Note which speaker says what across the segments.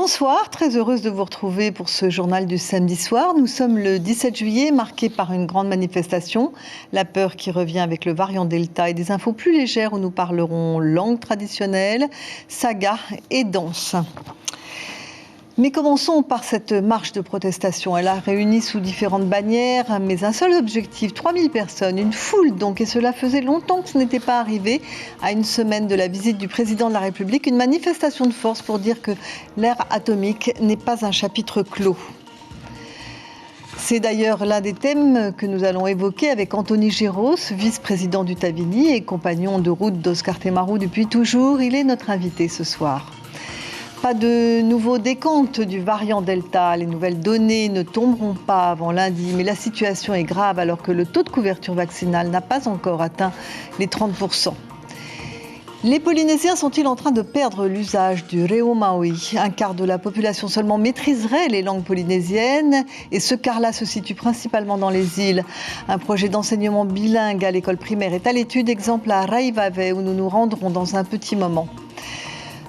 Speaker 1: Bonsoir, très heureuse de vous retrouver pour ce journal du samedi soir. Nous sommes le 17 juillet, marqué par une grande manifestation, la peur qui revient avec le variant Delta et des infos plus légères où nous parlerons langue traditionnelle, saga et danse. Mais commençons par cette marche de protestation. Elle a réuni sous différentes bannières, mais un seul objectif, 3000 personnes, une foule donc, et cela faisait longtemps que ce n'était pas arrivé. À une semaine de la visite du président de la République, une manifestation de force pour dire que l'ère atomique n'est pas un chapitre clos. C'est d'ailleurs l'un des thèmes que nous allons évoquer avec Anthony Géros, vice-président du Tavini et compagnon de route d'Oscar Temaru depuis toujours. Il est notre invité ce soir. Pas de nouveau décompte du variant Delta. Les nouvelles données ne tomberont pas avant lundi, mais la situation est grave alors que le taux de couverture vaccinale n'a pas encore atteint les 30%. Les Polynésiens sont-ils en train de perdre l'usage du reo maui? Un quart de la population seulement maîtriserait les langues polynésiennes et ce quart-là se situe principalement dans les îles. Un projet d'enseignement bilingue à l'école primaire est à l'étude, exemple à Raivave où nous nous rendrons dans un petit moment.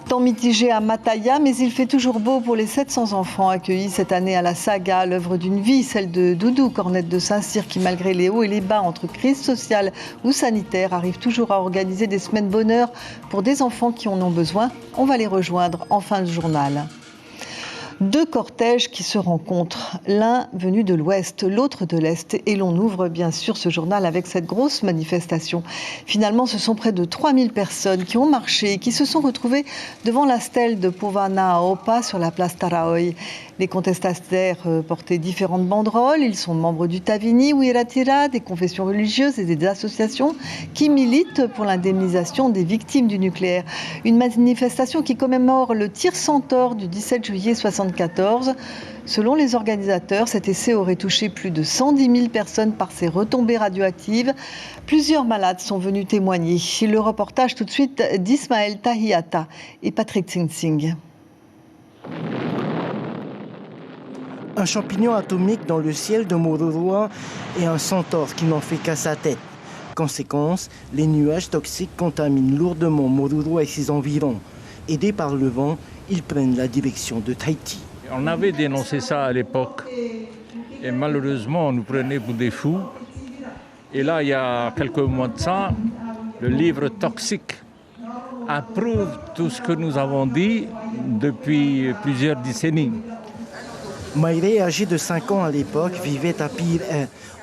Speaker 1: Temps mitigé à Mataya, mais il fait toujours beau pour les 700 enfants accueillis cette année à la Saga, l'œuvre d'une vie, celle de Doudou, cornette de Saint-Cyr, qui malgré les hauts et les bas entre crise sociale ou sanitaire, arrive toujours à organiser des semaines bonheur pour des enfants qui en ont besoin. On va les rejoindre en fin de journal. Deux cortèges qui se rencontrent, l'un venu de l'ouest, l'autre de l'est, et l'on ouvre bien sûr ce journal avec cette grosse manifestation. Finalement, ce sont près de 3000 personnes qui ont marché et qui se sont retrouvées devant la stèle de Povana Opa sur la place Taraoi. Les contestataires portaient différentes banderoles, ils sont membres du Tavini, Wiratira, des confessions religieuses et des associations qui militent pour l'indemnisation des victimes du nucléaire. Une manifestation qui commémore le tir Centaure du 17 juillet 1974. Selon les organisateurs, cet essai aurait touché plus de 110 000 personnes par ses retombées radioactives. Plusieurs malades sont venus témoigner. Le reportage tout de suite d'Ismaël Tahiyata et Patrick Sing.
Speaker 2: Un champignon atomique dans le ciel de Mururoa et un centaure qui n'en fait qu'à sa tête. Conséquence, les nuages toxiques contaminent lourdement Mururoa et ses environs. Aidés par le vent, ils prennent la direction de Tahiti.
Speaker 3: On avait dénoncé ça à l'époque et malheureusement on nous prenait pour des fous. Et là, il y a quelques mois de ça, le livre Toxique approuve tout ce que nous avons dit depuis plusieurs décennies.
Speaker 2: Maïré, âgée de 5 ans à l'époque, vivait à Pire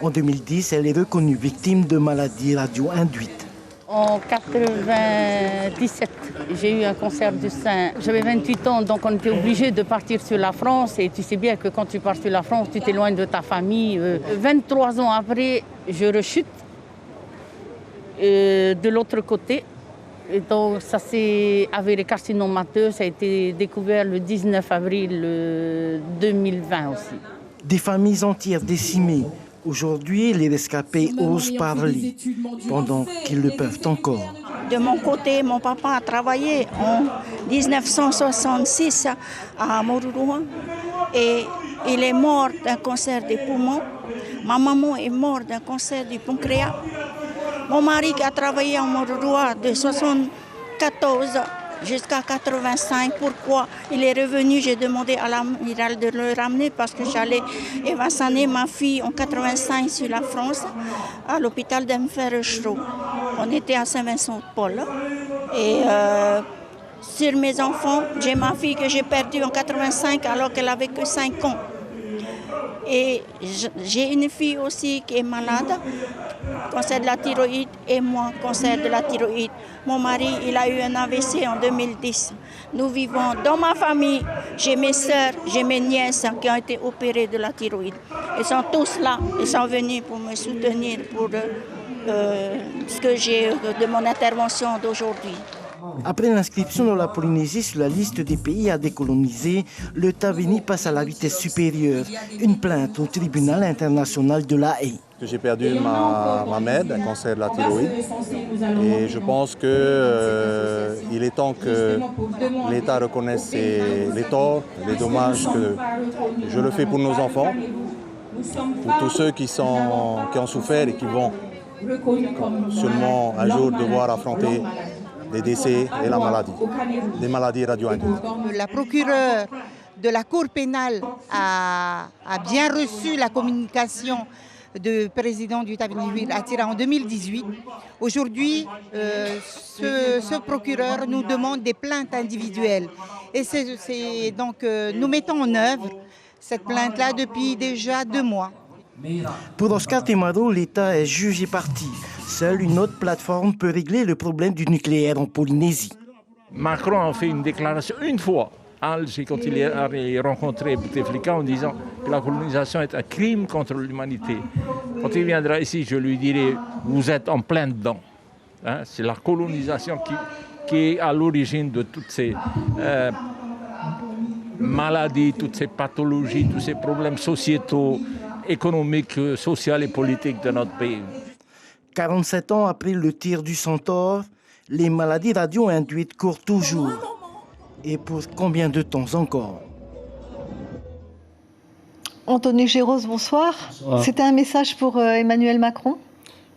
Speaker 2: 1. En 2010, elle est reconnue victime de maladies radio-induites.
Speaker 4: En 1997, j'ai eu un cancer du sein. J'avais 28 ans, donc on était obligé de partir sur la France. Et tu sais bien que quand tu pars sur la France, tu t'éloignes de ta famille. 23 ans après, je rechute de l'autre côté. Et donc ça s'est avéré carcinomateux. Ça a été découvert le 19 avril 2020 aussi.
Speaker 2: Des familles entières décimées. Aujourd'hui, les rescapés osent parler, pendant qu'ils le peuvent encore.
Speaker 5: De mon côté, mon papa a travaillé en 1966 à Mururoa et il est mort d'un cancer des poumons. Ma maman est morte d'un cancer du pancréas. Mon mari qui a travaillé à Mururoa de 1974 jusqu'à 85. Pourquoi il est revenu? J'ai demandé à l'amiral de le ramener parce que j'allais vacciner ma fille en 85 sur la France à l'hôpital d'Enfer-Rochereau. On était à Saint-Vincent-de-Paul. Et sur mes enfants, j'ai ma fille que j'ai perdue en 85 alors qu'elle avait que 5 ans. Et j'ai une fille aussi qui est malade, cancer de la thyroïde, et moi, cancer de la thyroïde. Mon mari, il a eu un AVC en 2010. Nous vivons dans ma famille, j'ai mes sœurs, j'ai mes nièces qui ont été opérées de la thyroïde. Ils sont tous là, ils sont venus pour me soutenir pour ce que j'ai de mon intervention d'aujourd'hui.
Speaker 2: Après l'inscription de la Polynésie sur la liste des pays à décoloniser, le Tavini passe à la vitesse supérieure. Une plainte au tribunal international de La Haye.
Speaker 6: J'ai perdu ma mère d'un cancer de la thyroïde et je pense qu'il est temps que l'État reconnaisse les torts, les dommages que je le fais pour nos enfants, pour tous ceux qui ont souffert et qui vont sûrement un jour devoir affronter des décès et la maladie, des maladies radio-induites.
Speaker 7: La procureure de la Cour pénale a bien reçu la communication du président du Tavini Atira en 2018. Aujourd'hui, ce procureur nous demande des plaintes individuelles. Et donc, nous mettons en œuvre cette plainte-là depuis déjà 2 mois.
Speaker 2: Pour Oscar Temaro, l'État est juge et partie. Seule une autre plateforme peut régler le problème du nucléaire en Polynésie.
Speaker 3: Macron a fait une déclaration une fois à Alger quand il a rencontré Bouteflika en disant que la colonisation est un crime contre l'humanité. Quand il viendra ici, je lui dirai, vous êtes en plein dedans. Hein, c'est la colonisation qui est à l'origine de toutes ces maladies, toutes ces pathologies, tous ces problèmes sociétaux, économiques, sociaux et politiques de notre pays.
Speaker 2: 47 ans après le tir du Centaure, les maladies radio-induites courent toujours. Et pour combien de temps encore?
Speaker 1: Anthony Géros, bonsoir.
Speaker 8: Bonsoir.
Speaker 1: C'était un message pour Emmanuel Macron?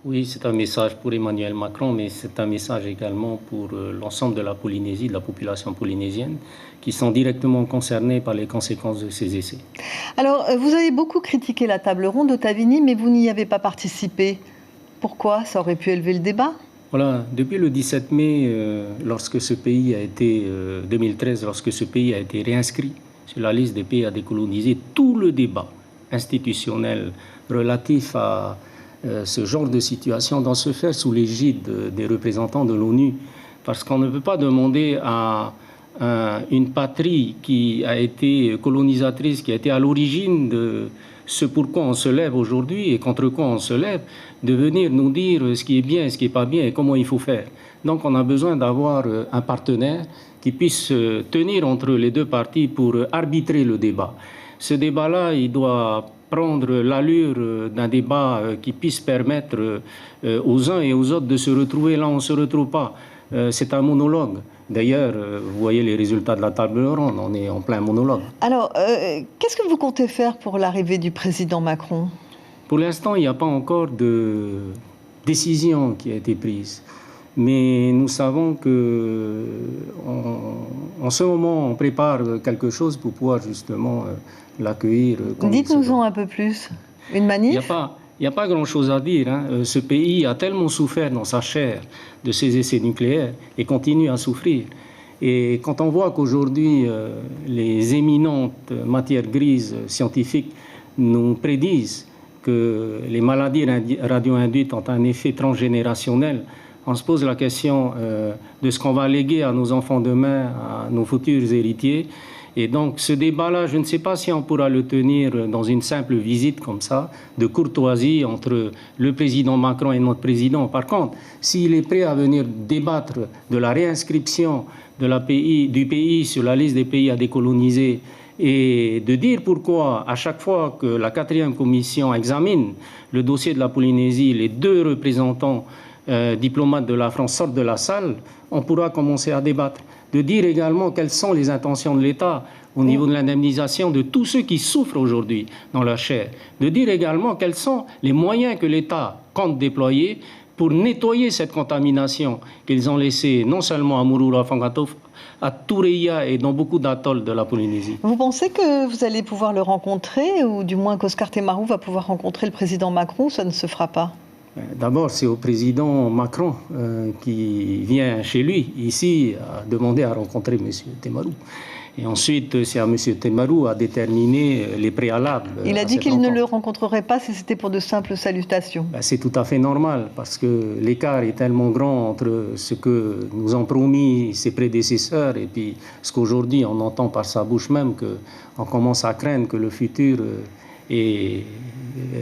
Speaker 8: Oui, c'est un message pour Emmanuel Macron, mais c'est un message également pour l'ensemble de la Polynésie, de la population polynésienne, qui sont directement concernés par les conséquences de ces essais.
Speaker 1: Alors, vous avez beaucoup critiqué la table ronde de Tavini, mais vous n'y avez pas participé. Pourquoi? Ça aurait pu élever le débat?
Speaker 8: Voilà, depuis le 17 mai, lorsque ce pays a été, 2013, lorsque ce pays a été réinscrit sur la liste des pays à décoloniser, tout le débat institutionnel relatif à ce genre de situation doit se faire sous l'égide des représentants de l'ONU, parce qu'on ne peut pas demander à une patrie qui a été colonisatrice, qui a été à l'origine de ce pourquoi on se lève aujourd'hui et contre quoi on se lève, de venir nous dire ce qui est bien, ce qui n'est pas bien et comment il faut faire. Donc on a besoin d'avoir un partenaire qui puisse tenir entre les deux parties pour arbitrer le débat. Ce débat-là, il doit prendre l'allure d'un débat qui puisse permettre aux uns et aux autres de se retrouver là où on ne se retrouve pas. C'est un monologue. D'ailleurs, vous voyez les résultats de la table ronde, on est en plein monologue.
Speaker 1: Alors, qu'est-ce que vous comptez faire pour l'arrivée du président Macron?
Speaker 8: Pour l'instant, il n'y a pas encore de décision qui a été prise. Mais nous savons que en ce moment, on prépare quelque chose pour pouvoir justement l'accueillir.
Speaker 1: Dites-nous-en un peu plus. Une manif?
Speaker 8: Il n'y a pas grand-chose à dire. Hein. Ce pays a tellement souffert dans sa chair de ces essais nucléaires et continue à souffrir. Et quand on voit qu'aujourd'hui, les éminentes matières grises scientifiques nous prédisent que les maladies radio-induites ont un effet transgénérationnel, on se pose la question de ce qu'on va léguer à nos enfants demain, à nos futurs héritiers. Et donc ce débat-là, je ne sais pas si on pourra le tenir dans une simple visite comme ça, de courtoisie entre le président Macron et notre président. Par contre, s'il est prêt à venir débattre de la réinscription du pays sur la liste des pays à décoloniser et de dire pourquoi, à chaque fois que la 4e commission examine le dossier de la Polynésie, les 2 représentants diplomates de la France sortent de la salle, on pourra commencer à débattre. De dire également quelles sont les intentions de l'État au niveau de l'indemnisation de tous ceux qui souffrent aujourd'hui dans leur chair. De dire également quels sont les moyens que l'État compte déployer pour nettoyer cette contamination qu'ils ont laissée non seulement à Moruroa Whangatōwhā, à Tureia et dans beaucoup d'atolls de la Polynésie.
Speaker 1: Vous pensez que vous allez pouvoir le rencontrer, ou du moins qu'Oscar Temaro va pouvoir rencontrer le président Macron? Ça ne se fera pas.
Speaker 8: D'abord, c'est au président Macron qui vient chez lui, ici, à demander à rencontrer M. Temaro. Et ensuite, c'est à M. Temaro à déterminer les préalables.
Speaker 1: Il a dit qu'il ne le rencontrerait pas si c'était pour de simples salutations.
Speaker 8: C'est tout à fait normal, parce que l'écart est tellement grand entre ce que nous ont promis ses prédécesseurs et puis ce qu'aujourd'hui on entend par sa bouche même, qu'on commence à craindre que le futur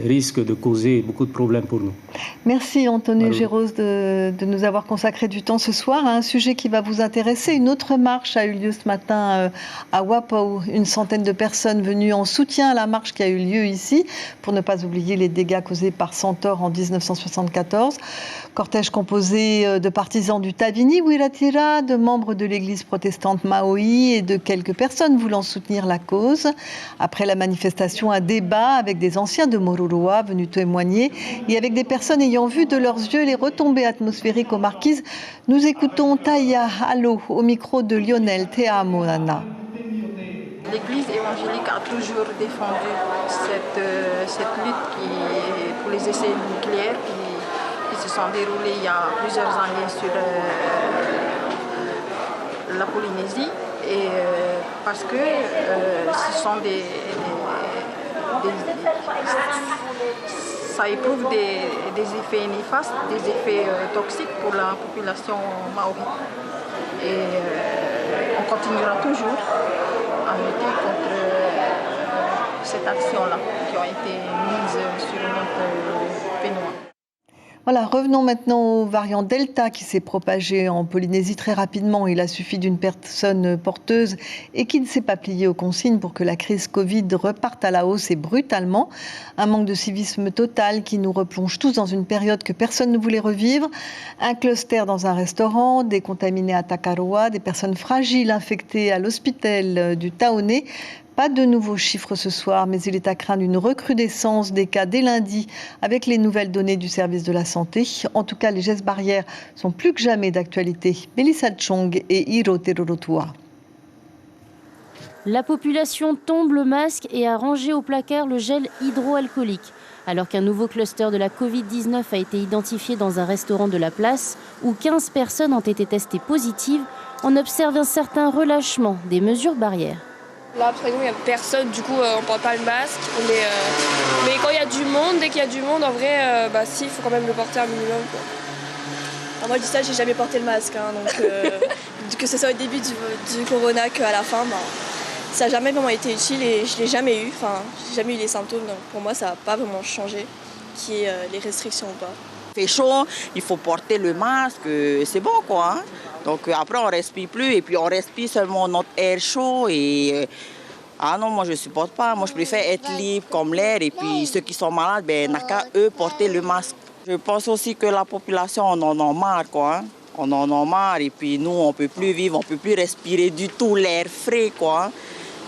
Speaker 8: risque de causer beaucoup de problèmes pour nous.
Speaker 1: Merci Anthony Géros de nous avoir consacré du temps ce soir à un sujet qui va vous intéresser. Une autre marche a eu lieu ce matin à Wapau. Une centaine de personnes venues en soutien à la marche qui a eu lieu ici, pour ne pas oublier les dégâts causés par Centaure en 1974. Cortège composé de partisans du Tavini Wiratira, de membres de l'église protestante Maoi et de quelques personnes voulant soutenir la cause. Après la manifestation, un débat avec des anciens de Moruroa venus témoigner et avec des personnes ayant vu de leurs yeux les retombées atmosphériques aux Marquises. Nous écoutons Taya Allo au micro de Lionel Teamonana.
Speaker 9: L'Église évangélique a toujours défendu cette lutte pour les essais nucléaires qui se sont déroulés il y a plusieurs années sur la Polynésie. Et parce que ce sont ça éprouve des effets néfastes, des effets toxiques pour la population maori. Et on continuera toujours à lutter contre cette action-là qui a été mise sur notre pénombre.
Speaker 1: Voilà, revenons maintenant au variant Delta qui s'est propagé en Polynésie très rapidement. Il a suffi d'une personne porteuse et qui ne s'est pas pliée aux consignes pour que la crise Covid reparte à la hausse et brutalement. Un manque de civisme total qui nous replonge tous dans une période que personne ne voulait revivre. Un cluster dans un restaurant, des contaminés à Takaroa, des personnes fragiles infectées à l'hôpital du Taoné. Pas de nouveaux chiffres ce soir, mais il est à craindre une recrudescence des cas dès lundi avec les nouvelles données du service de la santé. En tout cas, les gestes barrières sont plus que jamais d'actualité. Melissa Chong et Hiro Terorotua.
Speaker 10: La population tombe le masque et a rangé au placard le gel hydroalcoolique. Alors qu'un nouveau cluster de la Covid-19 a été identifié dans un restaurant de la place, où 15 personnes ont été testées positives, on observe un certain relâchement des mesures barrières.
Speaker 11: Là, par exemple, il n'y a personne, du coup, on ne porte pas le masque. Mais quand il y a du monde, dès qu'il y a du monde, en vrai, si, il faut quand même le porter un minimum, quoi. Alors moi, je dis ça, j'ai jamais porté le masque. Donc, que ce soit au début du corona qu'à la fin, ça n'a jamais vraiment été utile et je ne l'ai jamais eu. Enfin, j'ai jamais eu les symptômes. Donc pour moi, ça n'a pas vraiment changé, qu'il y ait les restrictions ou pas.
Speaker 12: Il fait chaud, il faut porter le masque, c'est bon, quoi. Hein. Donc après, on ne respire plus et puis on respire seulement notre air chaud. Et ah non, moi je ne supporte pas. Moi je préfère être libre comme l'air et puis ceux qui sont malades, n'a qu'à eux porter le masque. Je pense aussi que la population, on en a marre, quoi. Hein. On en a marre et puis nous, on ne peut plus vivre, on ne peut plus respirer du tout l'air frais, quoi.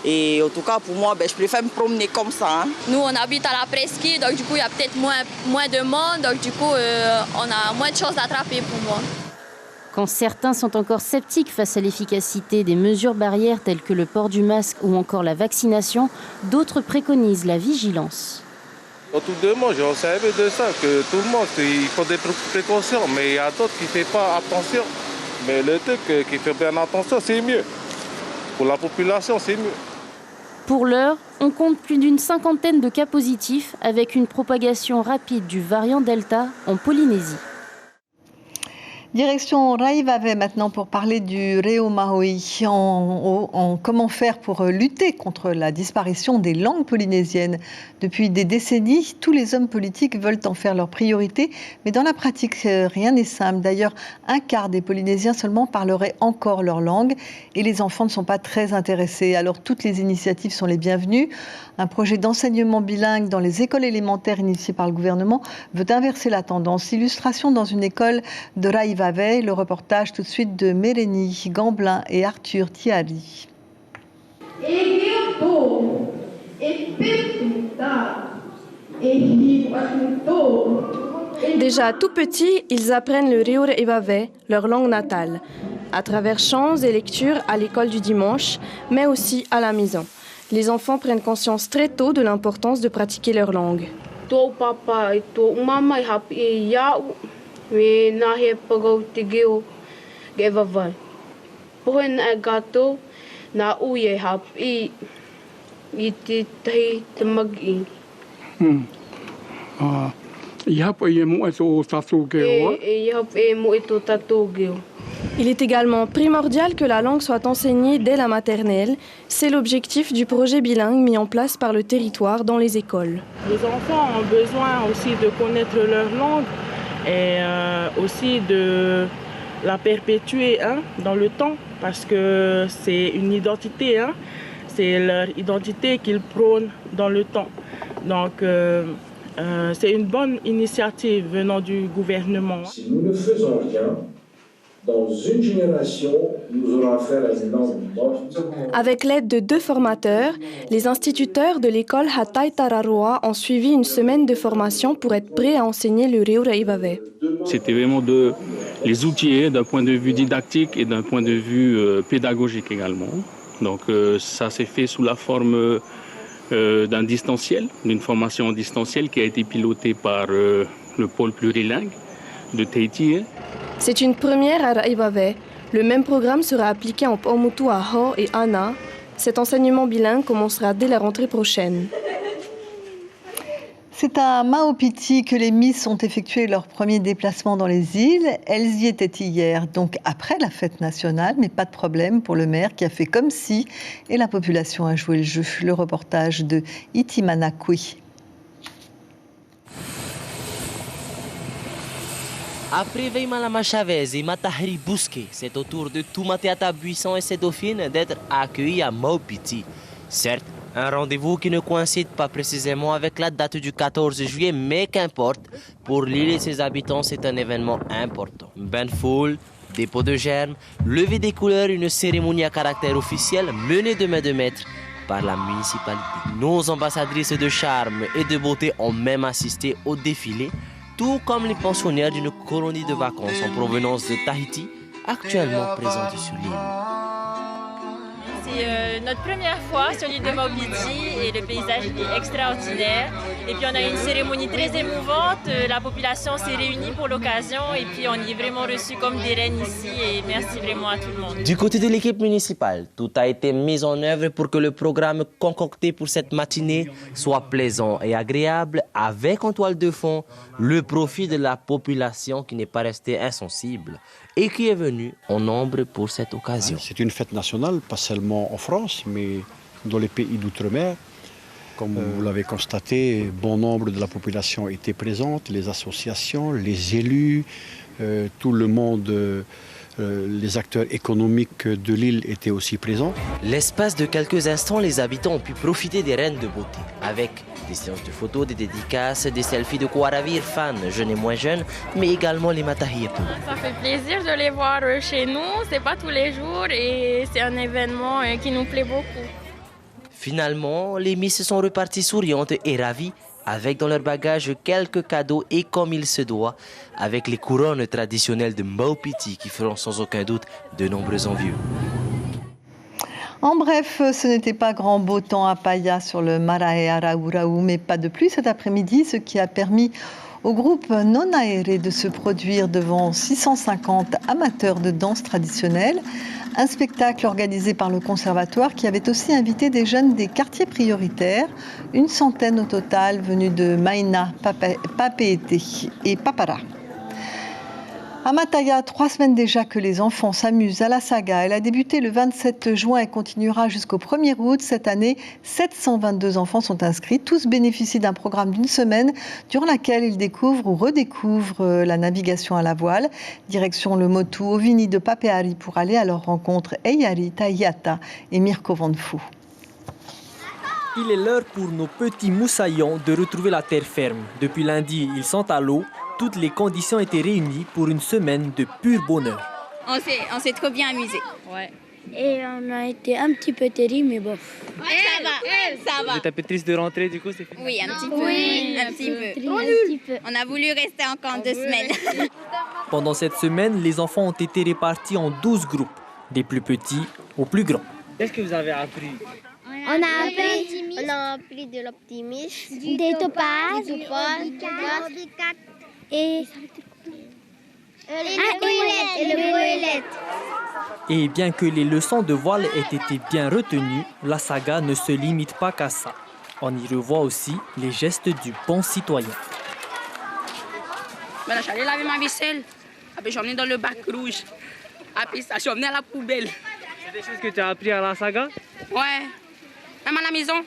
Speaker 12: Et en tout cas, pour moi, je préfère me promener comme ça. Hein.
Speaker 13: Nous, on habite à la presqu'île, donc du coup, il y a peut-être moins de monde. Donc du coup, on a moins de chances d'attraper pour moi.
Speaker 10: Quand certains sont encore sceptiques face à l'efficacité des mesures barrières telles que le port du masque ou encore la vaccination, d'autres préconisent la vigilance.
Speaker 14: Autour de moi, je savais de ça, que tout le monde, il faut des précautions, mais il y a d'autres qui ne font pas attention. Mais le truc qui fait bien attention, c'est mieux. Pour la population, c'est mieux.
Speaker 10: Pour l'heure, on compte plus d'une cinquantaine de cas positifs avec une propagation rapide du variant Delta en Polynésie.
Speaker 1: Direction Raivave maintenant pour parler du Reo Maui. Comment faire pour lutter contre la disparition des langues polynésiennes. Depuis des décennies, tous les hommes politiques veulent en faire leur priorité, mais dans la pratique, rien n'est simple. D'ailleurs, un quart des Polynésiens seulement parleraient encore leur langue et les enfants ne sont pas très intéressés. Alors toutes les initiatives sont les bienvenues. Un projet d'enseignement bilingue dans les écoles élémentaires initié par le gouvernement veut inverser la tendance. Illustration dans une école de Raivave. Le reportage tout de suite de Mérénie Gamblin et Arthur Thiari.
Speaker 15: Déjà tout petits, ils apprennent le Reo Re'evawe, leur langue natale, à travers chants et lectures à l'école du dimanche, mais aussi à la maison. Les enfants prennent conscience très tôt de l'importance de pratiquer leur langue.
Speaker 16: We nahe pagau te geo ge vavai. Pohen a gato na uye hap I te tahi te magi.
Speaker 15: Il est également primordial que la langue soit enseignée dès la maternelle. C'est l'objectif du projet bilingue mis en place par le territoire dans les écoles.
Speaker 17: Les enfants ont besoin aussi de connaître leur langue et aussi de la perpétuer dans le temps parce que c'est une identité, c'est leur identité qu'ils prônent dans le temps. Donc c'est une bonne initiative venant du gouvernement.
Speaker 18: Si nous ne faisons rien, dans une génération, nous aurons affaire à une langue morte.
Speaker 15: Avec l'aide de 2 formateurs, les instituteurs de l'école Hatai Tararoa ont suivi une semaine de formation pour être prêts à enseigner le Reo Re'evawe.
Speaker 8: C'était vraiment les outiller d'un point de vue didactique et d'un point de vue pédagogique également. Donc ça s'est fait sous la forme d'un distanciel, d'une formation en distanciel qui a été pilotée par le pôle plurilingue de Tahiti.
Speaker 15: C'est une première à Raivave. Le même programme sera appliqué en Paumotu à Ho et Ana. Cet enseignement bilingue commencera dès la rentrée prochaine.
Speaker 1: C'est à Maupiti que les Miss ont effectué leur premier déplacement dans les îles. Elles y étaient hier, donc après la fête nationale, mais pas de problème pour le maire qui a fait comme si, et la population a joué le jeu. Le reportage de Itimanakui.
Speaker 19: Après Veimala Chavez et Matahari Bousquet, c'est au tour de Toumateata Buisson et ses dauphines d'être accueillis à Maupiti. Certes, un rendez-vous qui ne coïncide pas précisément avec la date du 14 juillet, mais qu'importe, pour l'île et ses habitants, c'est un événement important. Bain de foule, dépôt de germes, levée des couleurs, une cérémonie à caractère officiel menée de main de maître par la municipalité. Nos ambassadrices de charme et de beauté ont même assisté au défilé, tout comme les pensionnaires d'une colonie de vacances en provenance de Tahiti, actuellement présente sur l'île.
Speaker 20: C'est notre première fois sur l'île de Maupiti et le paysage est extraordinaire. Et puis on a eu une cérémonie très émouvante, la population s'est réunie pour l'occasion et puis on y est vraiment reçu comme des reines ici et merci vraiment à tout le monde.
Speaker 19: Du côté de l'équipe municipale, tout a été mis en œuvre pour que le programme concocté pour cette matinée soit plaisant et agréable avec en toile de fond le profit de la population qui n'est pas restée insensible et qui est venue en nombre pour cette occasion.
Speaker 21: C'est une fête nationale, pas seulement en France, mais dans les pays d'outre-mer. Comme vous l'avez constaté, bon nombre de la population était présente, les associations, les élus, tout le monde, les acteurs économiques de l'île étaient aussi présents.
Speaker 19: L'espace de quelques instants, les habitants ont pu profiter des reines de beauté, avec des séances de photos, des dédicaces, des selfies de quoi ravir fans, jeunes et moins jeunes, mais également les matahiepo.
Speaker 11: Ça fait plaisir de les voir chez nous, c'est pas tous les jours et c'est un événement qui nous plaît beaucoup.
Speaker 19: Finalement, les Miss sont reparties souriantes et ravies, avec dans leur bagage quelques cadeaux et comme il se doit, avec les couronnes traditionnelles de Maupiti qui feront sans aucun doute de nombreux envieux.
Speaker 1: En bref, ce n'était pas grand beau temps à Paia sur le Marae Araurau, mais pas de pluie cet après-midi, ce qui a permis au groupe Non Aéré de se produire devant 650 amateurs de danse traditionnelle. Un spectacle organisé par le conservatoire qui avait aussi invité des jeunes des quartiers prioritaires, une centaine au total venus de Maïna, Papeete et Papara. À Mataya, 3 semaines déjà que les enfants s'amusent à la saga. Elle a débuté le 27 juin et continuera jusqu'au 1er août. Cette année, 722 enfants sont inscrits. Tous bénéficient d'un programme d'une semaine durant laquelle ils découvrent ou redécouvrent la navigation à la voile. Direction le Motu Ovini de Papeari pour aller à leur rencontre Eyari, Tayata et Mirko Vanfou.
Speaker 22: Il est l'heure pour nos petits moussaillons de retrouver la terre ferme. Depuis lundi, ils sont à l'eau. Toutes les conditions étaient réunies pour une semaine de pur bonheur.
Speaker 23: On s'est trop bien amusés.
Speaker 24: Ouais. Et on a été un petit peu terrible, mais bon.
Speaker 23: Ça va.
Speaker 22: Vous êtes un peu triste de rentrer, du coup, c'est fini?
Speaker 23: Oui, un petit peu.
Speaker 24: Oui,
Speaker 23: un petit peu. On a voulu rester encore 2 semaines.
Speaker 22: Pendant cette semaine, les enfants ont été répartis en 12 groupes, des plus petits aux plus grands. Qu'est-ce que vous avez appris?
Speaker 24: On a appris de l'optimisme, des topazes, et le goélette.
Speaker 22: Et bien que les leçons de voile aient été bien retenues, la saga ne se limite pas qu'à ça. On y revoit aussi les gestes du bon citoyen.
Speaker 23: Ben là, j'allais laver ma vaisselle. Après, j'ai emmené dans le bac rouge. Après ça, j'ai emmené à la poubelle.
Speaker 22: C'est des choses que tu as appris à la saga?
Speaker 23: Ouais. Même à la maison.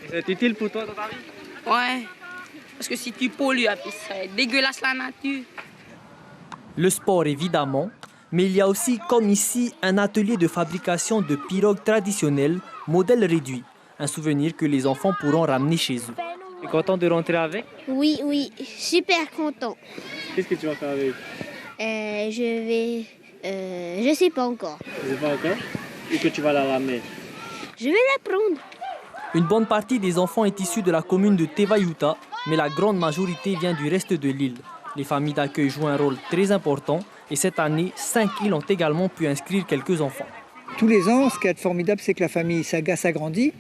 Speaker 22: C'est utile pour toi dans ta vie?
Speaker 23: Ouais. Parce que si tu pollues, c'est dégueulasse la nature.
Speaker 22: Le sport évidemment, mais il y a aussi, comme ici, un atelier de fabrication de pirogues traditionnelles, modèle réduit. Un souvenir que les enfants pourront ramener chez eux. Tu es content de rentrer avec?
Speaker 24: Oui, super content.
Speaker 22: Qu'est-ce que tu vas faire avec?
Speaker 24: Je sais pas encore.
Speaker 22: Je sais pas encore? Et que tu vas la ramener?
Speaker 24: Je vais la prendre.
Speaker 22: Une bonne partie des enfants est issue de la commune de Tevayuta, mais la grande majorité vient du reste de l'île. Les familles d'accueil jouent un rôle très important et cette année, 5 îles ont également pu inscrire quelques enfants.
Speaker 4: tous les ans. Ce qui est formidable, c'est que la famille Saga s'agrandit.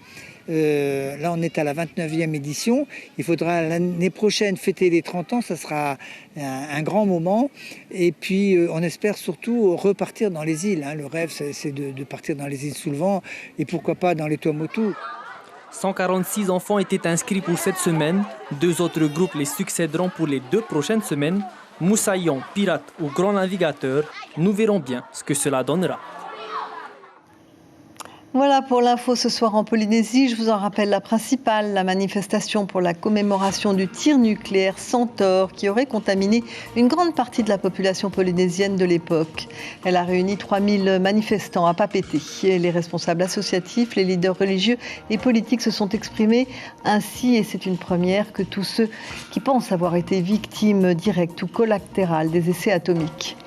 Speaker 4: Là, on est à la 29e édition. Il faudra l'année prochaine fêter les 30 ans. Ça sera un grand moment. Et puis, on espère surtout repartir dans les îles. Le rêve, c'est de partir dans les îles sous le vent et pourquoi pas dans les Tuamotu.
Speaker 22: 146 enfants étaient inscrits pour cette semaine. 2 autres groupes les succéderont pour les 2 prochaines semaines. Moussaillon, Pirate ou Grand Navigateur. Nous verrons bien ce que cela donnera.
Speaker 1: Voilà pour l'info ce soir en Polynésie. Je vous en rappelle la principale, la manifestation pour la commémoration du tir nucléaire Centaure qui aurait contaminé une grande partie de la population polynésienne de l'époque. Elle a réuni 3000 manifestants à Papeete. Les responsables associatifs, les leaders religieux et politiques se sont exprimés ainsi, et c'est une première, que tous ceux qui pensent avoir été victimes directes ou collatérales des essais atomiques.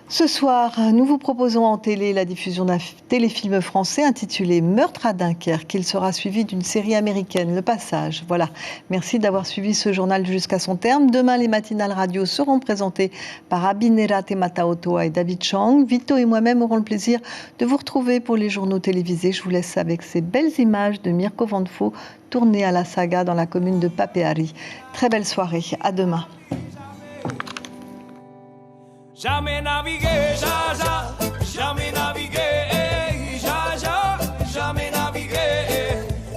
Speaker 1: Ce soir, nous vous proposons en télé la diffusion d'un téléfilm français intitulé Meurtre à Dunkerque. Il sera suivi d'une série américaine, Le Passage. Voilà, merci d'avoir suivi ce journal jusqu'à son terme. Demain, les matinales radio seront présentées par Abinera Temataotoa et David Chang. Vito et moi-même aurons le plaisir de vous retrouver pour les journaux télévisés. Je vous laisse avec ces belles images de Mirko Vanfo tournées à la Saga dans la commune de Papeari. Très belle soirée, à demain.
Speaker 5: Jamais navigué, jamais navigué, jamais navigué.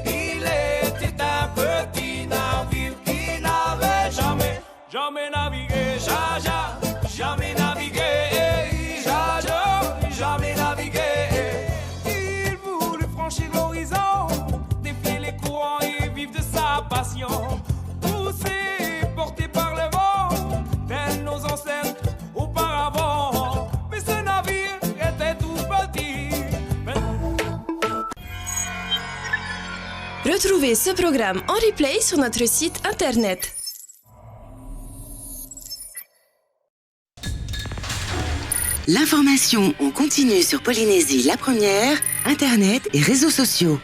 Speaker 5: Il était un petit navire qui n'avait jamais navigué, jamais navigué, jamais navigué. Il voulait franchir l'horizon, défier les courants et vivre de sa passion. Poussé, porté par le vent, tels nos ancêtres. Mais ce navire était tout petit.
Speaker 15: Retrouvez ce programme en replay sur notre site internet.
Speaker 6: L'information en continu sur Polynésie la première, internet et réseaux sociaux.